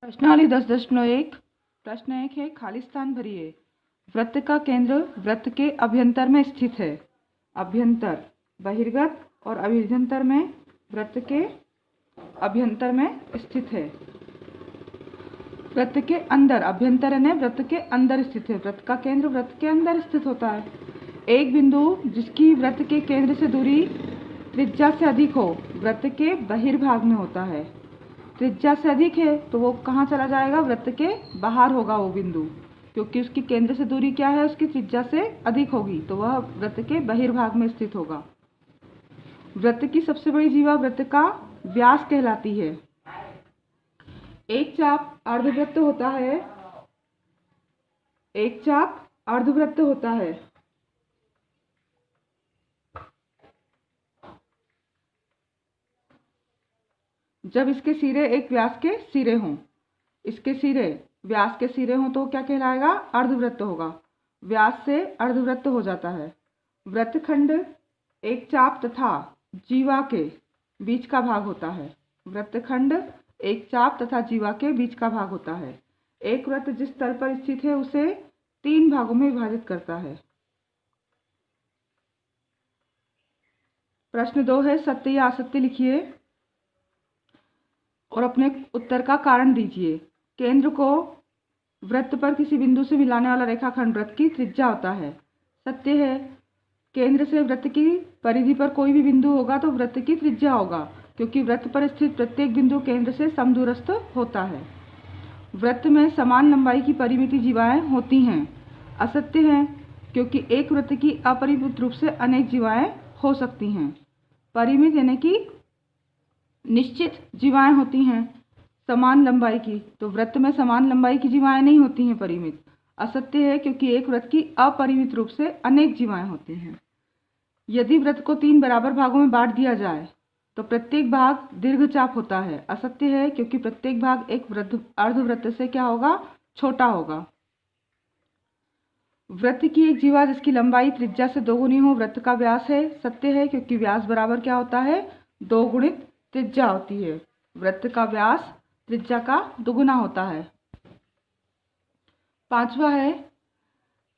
प्रश्नावली 10.1 प्रश्न 1 है खाली स्थान भरिए। वृत्त का केंद्र वृत्त के अभ्यंतर में स्थित है। अभ्यंतर बहिर्गत और अभ्यंतर में वृत्त के अभ्यंतर में स्थित है। वृत्त के अंदर अभ्यंतर यानी वृत्त के अंदर स्थित है। वृत्त का केंद्र वृत्त के अंदर स्थित होता है। एक बिंदु जिसकी वृत्त के केंद्र से दूरी त्रिज्या से अधिक हो वृत्त के बहिर्भाग में होता है। त्रिज्या से अधिक है तो वो कहाँ चला जाएगा? वृत्त के बाहर होगा वो बिंदु, क्योंकि उसकी केंद्र से दूरी क्या है? उसकी त्रिज्या से अधिक होगी, तो वह वृत्त के बहिर्भाग में स्थित होगा। वृत्त की सबसे बड़ी जीवा वृत्त का व्यास कहलाती है। एक चाप अर्धवृत्त होता है। एक चाप अर्धवृत्त होता है। जब इसके सिरे एक व्यास के सिरे हों, इसके सिरे व्यास के सिरे हों तो क्या कहलाएगा? अर्धवृत्त होगा। व्यास से अर्धवृत्त हो जाता है। वृत्तखंड एक चाप तथा जीवा के बीच का भाग होता है। वृत्तखंड एक चाप तथा जीवा के बीच का भाग होता है। एक वृत्त जिस तल पर स्थित है उसे 3 भागों में विभाजित करता है। प्रश्न 2 है सत्य या असत्य लिखिए और अपने उत्तर का कारण दीजिए। केंद्र को वृत्त पर किसी बिंदु से मिलाने वाला रेखाखंड वृत्त की त्रिज्या होता है। सत्य है, केंद्र से वृत्त की परिधि पर कोई भी बिंदु होगा तो वृत्त की त्रिज्या होगा, क्योंकि वृत्त पर स्थित प्रत्येक बिंदु केंद्र से समदूरस्थ होता है। वृत्त में समान लंबाई की परिमित जीवाएं होती हैं। असत्य है, क्योंकि एक वृत्त की अपरिमित रूप से अनेक जीवाएं हो सकती हैं। परिमित यानी कि निश्चित जीवाएं होती हैं समान लंबाई की, तो वृत्त में समान लंबाई की जीवाएं नहीं होती हैं परिमित। असत्य है, क्योंकि एक वृत्त की अपरिमित रूप से अनेक जीवाएं होती हैं। यदि वृत्त को 3 बराबर भागों में बांट दिया जाए तो प्रत्येक भाग दीर्घचाप होता है। असत्य है, क्योंकि प्रत्येक भाग एक अर्धवृत्त से क्या होगा? छोटा होगा। वृत्त की एक जीवा जिसकी लंबाई त्रिज्या से 2 गुनी हो वृत्त का व्यास है। सत्य है, क्योंकि व्यास बराबर क्या होता है? 2 गुणित त्रिज्या होती है। वृत्त का व्यास त्रिज्या का दुगुना होता है। 5वां है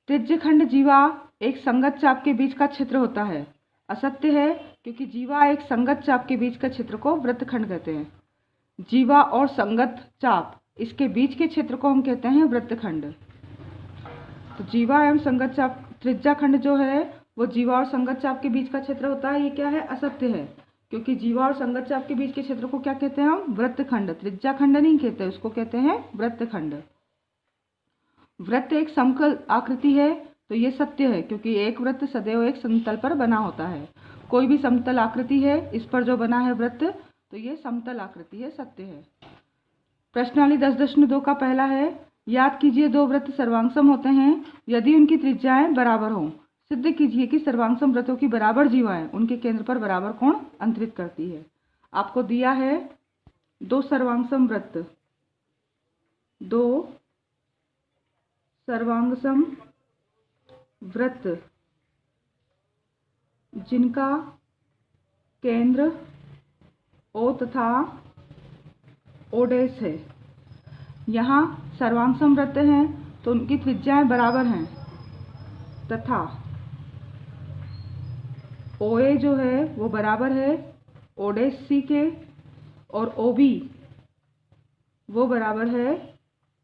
त्रिज्यखंड जीवा एक संगत चाप के बीच का क्षेत्र होता है। असत्य है, क्योंकि जीवा एक संगत चाप के बीच का क्षेत्र को वृत्तखंड कहते हैं। जीवा और संगत चाप इसके बीच के क्षेत्र को हम कहते हैं वृत्तखंड। तो जीवा एवं संगत चाप त्रिज्याखंड जो है वो जीवा और संगत चाप के बीच का क्षेत्र होता है। ये क्या है? असत्य है, क्योंकि जीवा और संगत चाप के बीच के क्षेत्र को क्या कहते हैं हम? वृत्तखंड। त्रिज्याखंड नहीं कहते, उसको कहते हैं वृत्तखंड। वृत्त एक समतल आकृति है, तो ये सत्य है, क्योंकि एक वृत्त सदैव एक समतल पर बना होता है। कोई भी समतल आकृति है, इस पर जो बना है वृत्त, तो ये समतल आकृति है, सत्य है। प्रश्नावली 10.2 का पहला है याद कीजिए 2 वृत्त सर्वांगसम होते हैं यदि उनकी त्रिज्याएं बराबर हों। सिद्ध कीजिए कि सर्वांगसम वृत्तों की बराबर जीवाएं उनके केंद्र पर बराबर कोण अंतरित करती है। आपको दिया है 2 सर्वांगसम वृत्त, 2 सर्वांगसम वृत्त जिनका केंद्र O तथा O डैश है। यहाँ सर्वांगसम वृत्त हैं तो उनकी त्रिज्याएं बराबर हैं तथा OA जो है वो बराबर है O डैश C के और OB वो बराबर है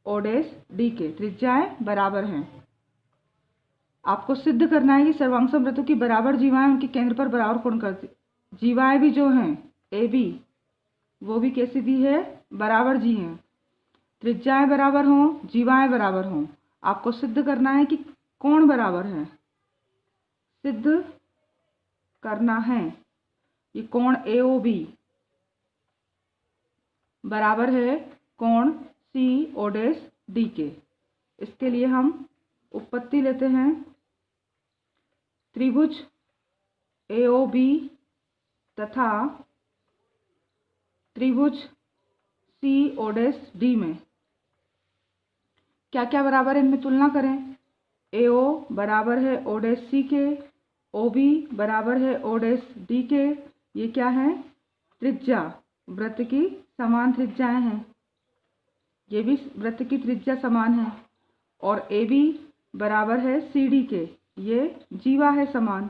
O डैश D के। त्रिज्याएं बराबर हैं। आपको सिद्ध करना है कि सर्वांगसम वृत्तों की बराबर जीवाएं उनके केंद्र पर बराबर कोण करती। जीवाएं भी जो हैं AB वो भी कैसी दी है? बराबर जी हैं। त्रिज्याएं बराबर हों, जीवाएं बराबर हों। आपको सिद्ध करना है कि कोण बराबर है। सिद्ध करना है कि कोण AOB बराबर है कोण CO डैश D के। इसके लिए हम उत्पत्ति लेते हैं। त्रिभुज AOB तथा त्रिभुज CO डैश D में क्या क्या बराबर है, इनमें तुलना करें। AO बराबर है O डैश C के, OB बराबर है O डैश D के। ये क्या है? त्रिज्या, वृत्त की समान त्रिज्याएं हैं। ये भी वृत्त की त्रिज्या समान है, और ए बी बराबर है सी डी के, ये जीवा है समान।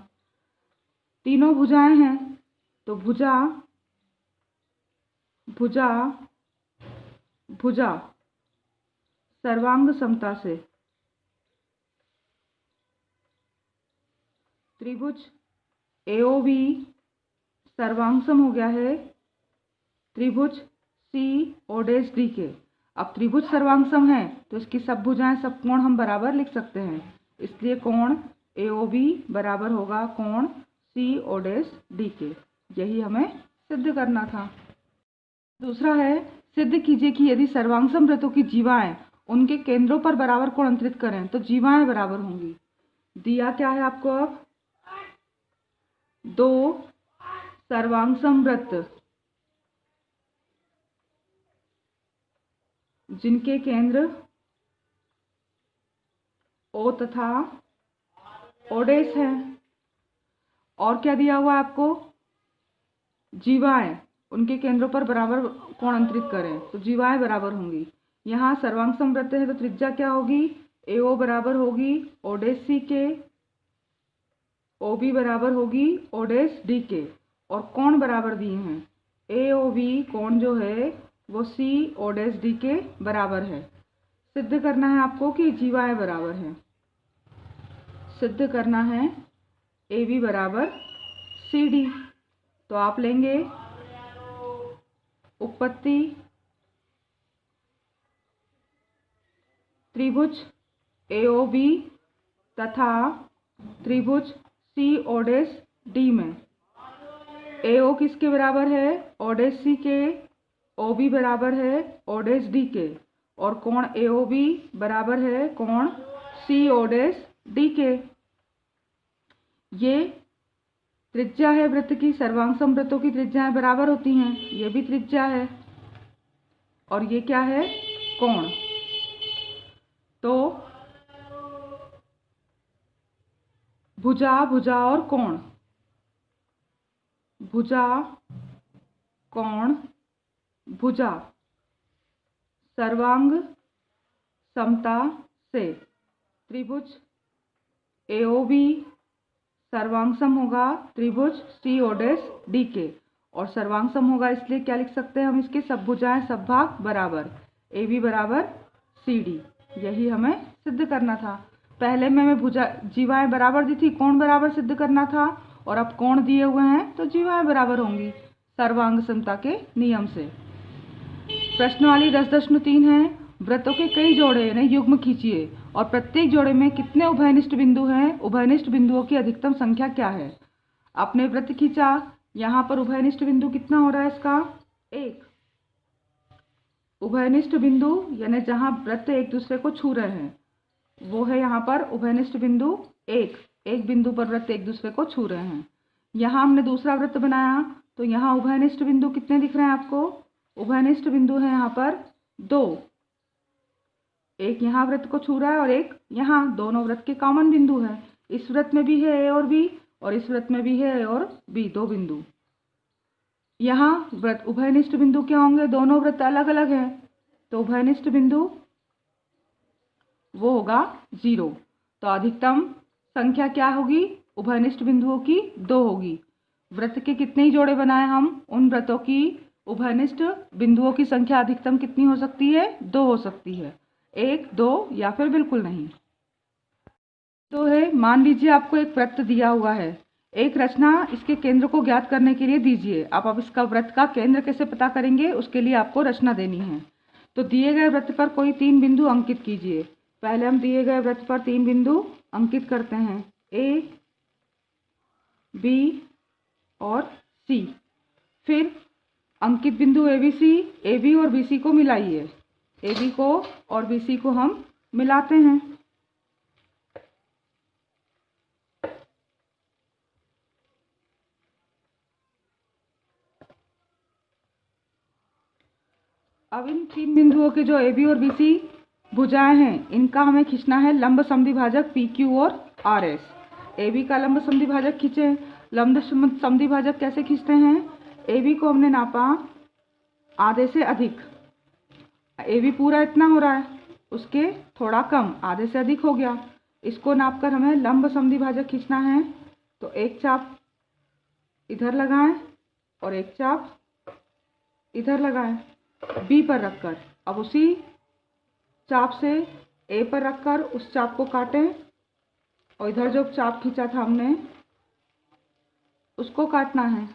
तीनों भुजाएं हैं, तो भुजा भुजा भुजा सर्वांग समता से। त्रिभुज AOB सर्वांगसम हो गया है त्रिभुज COD के। अब त्रिभुज सर्वांगसम है तो इसकी सब भुजाएं सब कोण हम बराबर लिख सकते हैं, इसलिए कोण AOB बराबर होगा कोण COD के। यही हमें सिद्ध करना था। दूसरा है, सिद्ध कीजिए कि यदि सर्वांगसम वृत्तों की जीवाएं उनके केंद्रों पर बराबर कोण अंतरित करें तो जीवाएं बराबर होंगी। दिया क्या है आपको, अब दो सर्वांगसम वृत्त जिनके केंद्र O तथा OD है, और क्या दिया हुआ है आपको, जीवाएं उनके केंद्रों पर बराबर कोण अंतरित करें तो जीवाएं बराबर होंगी। यहाँ सर्वांगसम वृत्त है तो त्रिज्या क्या होगी, AO बराबर होगी OD के, OB बराबर होगी OD के, और कोण बराबर दिए हैं। AOB कोण जो है वो COD के बराबर है। सिद्ध करना है आपको कि जीवाएं बराबर हैं। सिद्ध करना है AB बराबर CD, तो आप लेंगे उत्पत्ति त्रिभुज AOB तथा त्रिभुज COD में AO किसके बराबर है, OD के, OB बराबर है OD के, और कोण AOB बराबर है कोण COD के। ये त्रिज्या है वृत्त की, सर्वांगसम वृत्तों की त्रिज्याएं बराबर होती हैं, ये भी त्रिज्या है, और ये क्या है, कोण। तो भुजा भुजा और कोण, भुजा कोण भुजा सर्वांग समता से। त्रिभुज AOB सर्वांगसम होगा त्रिभुज COD के, और सर्वांगसम होगा इसलिए क्या लिख सकते हैं हम, इसके सब भुजाएं सब भाग बराबर, AB बराबर CD। यही हमें सिद्ध करना था। पहले में हमें भुजा जीवाएं बराबर दी थी, कोण बराबर सिद्ध करना था, और अब कोण दिए हुए हैं तो जीवाएं बराबर होंगी सर्वांग समता के नियम से। प्रश्नवाली 10.3 है, वृत्तों के कई जोड़े यानी युग्म खींचिए और प्रत्येक जोड़े में कितने उभयनिष्ठ बिंदु हैं, उभयनिष्ठ बिंदुओं की अधिकतम संख्या क्या है। आपने वृत्त खींचा, यहाँ पर उभयनिष्ठ बिंदु कितना हो रहा है इसका, 1। उभयनिष्ठ बिंदु यानी जहाँ वृत्त एक दूसरे को छू रहे हैं वो है यहाँ पर उभयनिष्ठ बिंदु 1। एक बिंदु पर वृत्त एक दूसरे को छू रहे हैं। यहाँ हमने दूसरा वृत्त बनाया तो यहाँ उभयनिष्ठ बिंदु कितने दिख रहे हैं आपको, उभयनिष्ठ बिंदु है यहाँ पर 2। एक यहाँ वृत्त को छू रहा है और एक यहाँ, दोनों वृत्त के कॉमन बिंदु है। इस वृत्त में भी है A और B, और इस वृत्त में भी है A और B, दो बिंदु। यहाँ वृत्त उभयनिष्ठ बिंदु क्या होंगे, दोनों वृत्त अलग अलग हैं तो उभयनिष्ठ बिंदु वो होगा 0। तो अधिकतम संख्या क्या होगी, उभयनिष्ठ बिंदुओं की 2 होगी। वृत्त के कितने ही जोड़े बनाए हम, उन वृत्तों की उभयनिष्ठ बिंदुओं की संख्या अधिकतम कितनी हो सकती है, 2 हो सकती है, 1, 2 या फिर बिल्कुल नहीं। तो है, मान लीजिए आपको एक वृत्त दिया हुआ है, एक रचना इसके केंद्र को ज्ञात करने के लिए दीजिए। आप अब इसका वृत्त का केंद्र कैसे पता करेंगे, उसके लिए आपको रचना देनी है। तो दिए गए वृत्त पर कोई 3 बिंदु अंकित कीजिए। पहले हम दिए गए वृत्त पर 3 बिंदु अंकित करते हैं, A, B और C। फिर अंकित बिंदु ABC, AB और BC को मिलाइए। AB को और BC को हम मिलाते हैं। अब इन 3 बिंदुओं के जो AB और BC भुजाएं हैं, इनका हमें खींचना है लंब समद्विभाजक PQ और RS। AB का लंब समद्विभाजक खींचे। लंब समद्विभाजक कैसे खींचते हैं, AB को हमने नापा आधे से अधिक ए बी पूरा इतना हो रहा है, उसके थोड़ा कम, आधे से अधिक हो गया। इसको नापकर हमें लंब समद्विभाजक खींचना है। तो एक चाप इधर लगाएं और एक चाप इधर लगाएं बी पर रखकर। अब उसी चाप से ए पर रखकर उस चाप को काटें और इधर जो चाप खींचा था हमने उसको काटना है।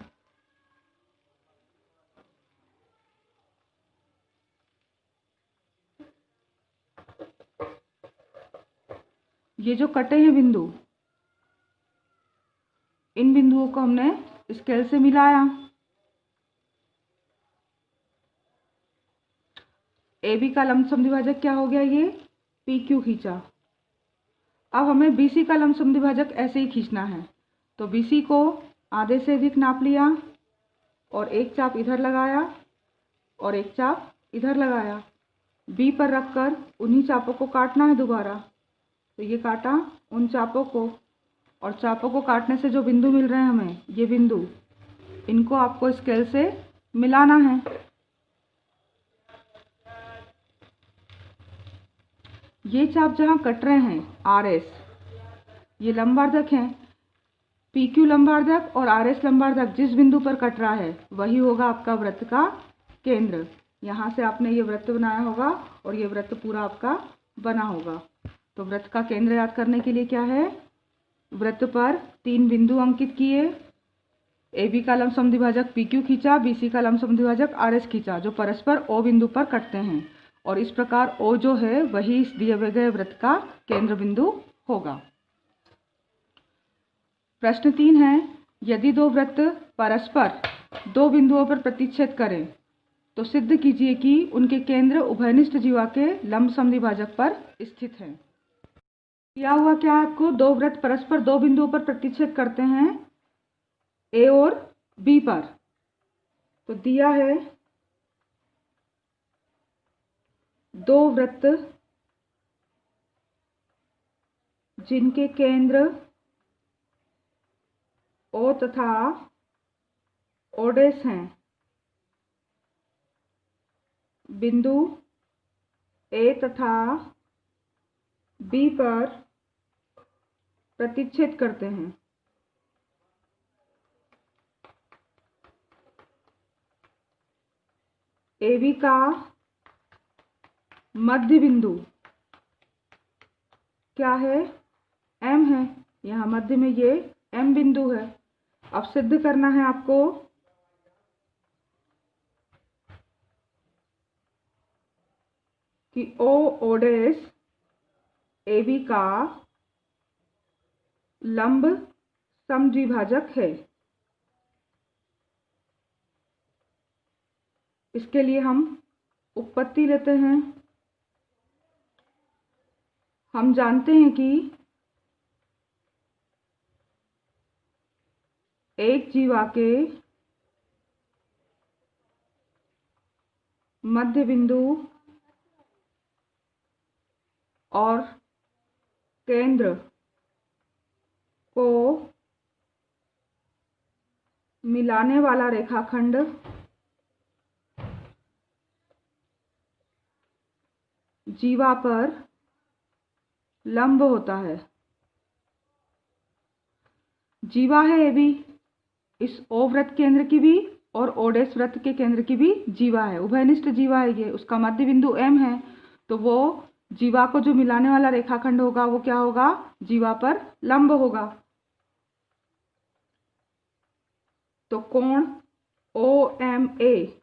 ये जो कटे हैं बिंदु, इन बिंदुओं को हमने स्केल से मिलाया। ए बी का लंब समद्विभाजक क्या हो गया, ये पी क्यू खींचा। अब हमें बी सी का लंब समद्विभाजक ऐसे ही खींचना है। तो बी सी को आधे से अधिक नाप लिया और एक चाप इधर लगाया और एक चाप इधर लगाया। बी पर रखकर उन्हीं चापों को काटना है दोबारा। तो ये काटा उन चापों को, और चापों को काटने से जो बिंदु मिल रहे हैं हमें, ये बिंदु, इनको आपको स्केल से मिलाना है। ये चाप जहाँ कट रहे हैं आर एस, ये लंबार्धक हैं। पी क्यू लंबार्धक और आर एस लंबार्धक जिस बिंदु पर कट रहा है वही होगा आपका वृत्त का केंद्र। यहाँ से आपने ये वृत्त बनाया होगा और ये वृत्त पूरा आपका बना होगा। तो वृत्त का केंद्र याद करने के लिए क्या है, वृत्त पर 3 बिंदु अंकित किए, ए बी का लंब समद्विभाजक पी क्यू खींचा, बी सी का लंब समद्विभाजक आर एस खींचा, जो परस्पर ओ बिंदु पर कटते हैं। और इस प्रकार ओ जो है वही इस दिए गए वृत्त का केंद्र बिंदु होगा। प्रश्न 3 है, यदि दो वृत्त परस्पर 2 बिंदुओं पर प्रतिच्छेद करें तो सिद्ध कीजिए कि उनके केंद्र उभयनिष्ठ जीवा के लंब समद्विभाजक पर स्थित है। दिया हुआ क्या है आपको, दो वृत्त परस्पर 2 बिंदुओं पर प्रतिच्छेद करते हैं ए और बी पर। तो दिया है 2 वृत्त जिनके केंद्र ओ तथा ओडेस हैं, बिंदु ए तथा बी पर प्रतिच्छेद करते हैं। ए बी का मध्य बिंदु क्या है, एम है। यहाँ मध्य में ये एम बिंदु है। अब सिद्ध करना है आपको कि ओ ओडेस ए बी का लंब समद्विभाजक है। इसके लिए हम उत्पत्ति लेते हैं। हम जानते हैं कि एक जीवा के मध्य बिंदु और केंद्र को मिलाने वाला रेखाखंड जीवा पर लंब होता है। जीवा है ए बी, इस ओ वृत्त केंद्र की भी और ओडेस वृत्त के केंद्र की भी जीवा है, उभयनिष्ठ जीवा है ये। उसका मध्य बिंदु एम है, तो वो जीवा को जो मिलाने वाला रेखाखंड होगा वो क्या होगा, जीवा पर लंब होगा। तो कोण ओ एम ए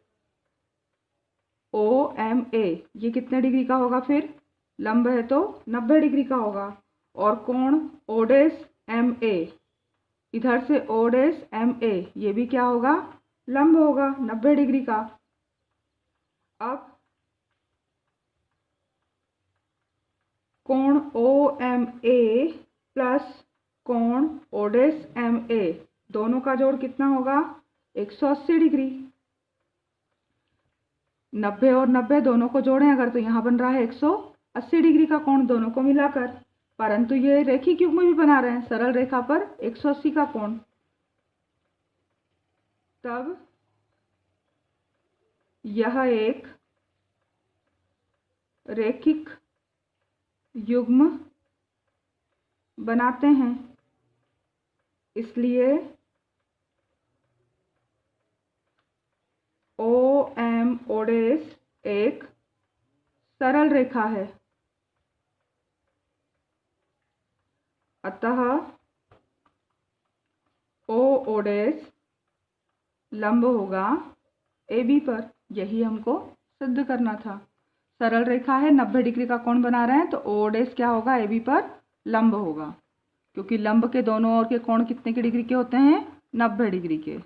ये कितने डिग्री का होगा, फिर लंब है तो 90 डिग्री का होगा। और कोण ओडेस एम ए, इधर से ओडेस एम ए, ये भी क्या होगा, लंब होगा 90 डिग्री का। अब कोण ओ एम ए प्लस कोण ओडेस एम ए, दोनों का जोड़ कितना होगा, 180 डिग्री। 90 और 90 दोनों को जोड़ें अगर, तो यहाँ बन रहा है 180 डिग्री का कोण दोनों को मिलाकर। परंतु ये रेखीय युग्म भी बना रहे हैं, सरल रेखा पर 180 का कोण। तब यह एक रैखिक युग्म बनाते हैं, इसलिए OM एक सरल रेखा है, अतः OO लंब होगा AB पर। यही हमको सिद्ध करना था। सरल रेखा है, 90 डिग्री का कोण बना रहे हैं, तो OO क्या होगा, AB पर लंब होगा, क्योंकि लंब के दोनों ओर के कोण कितने के डिग्री के होते हैं, 90 डिग्री के।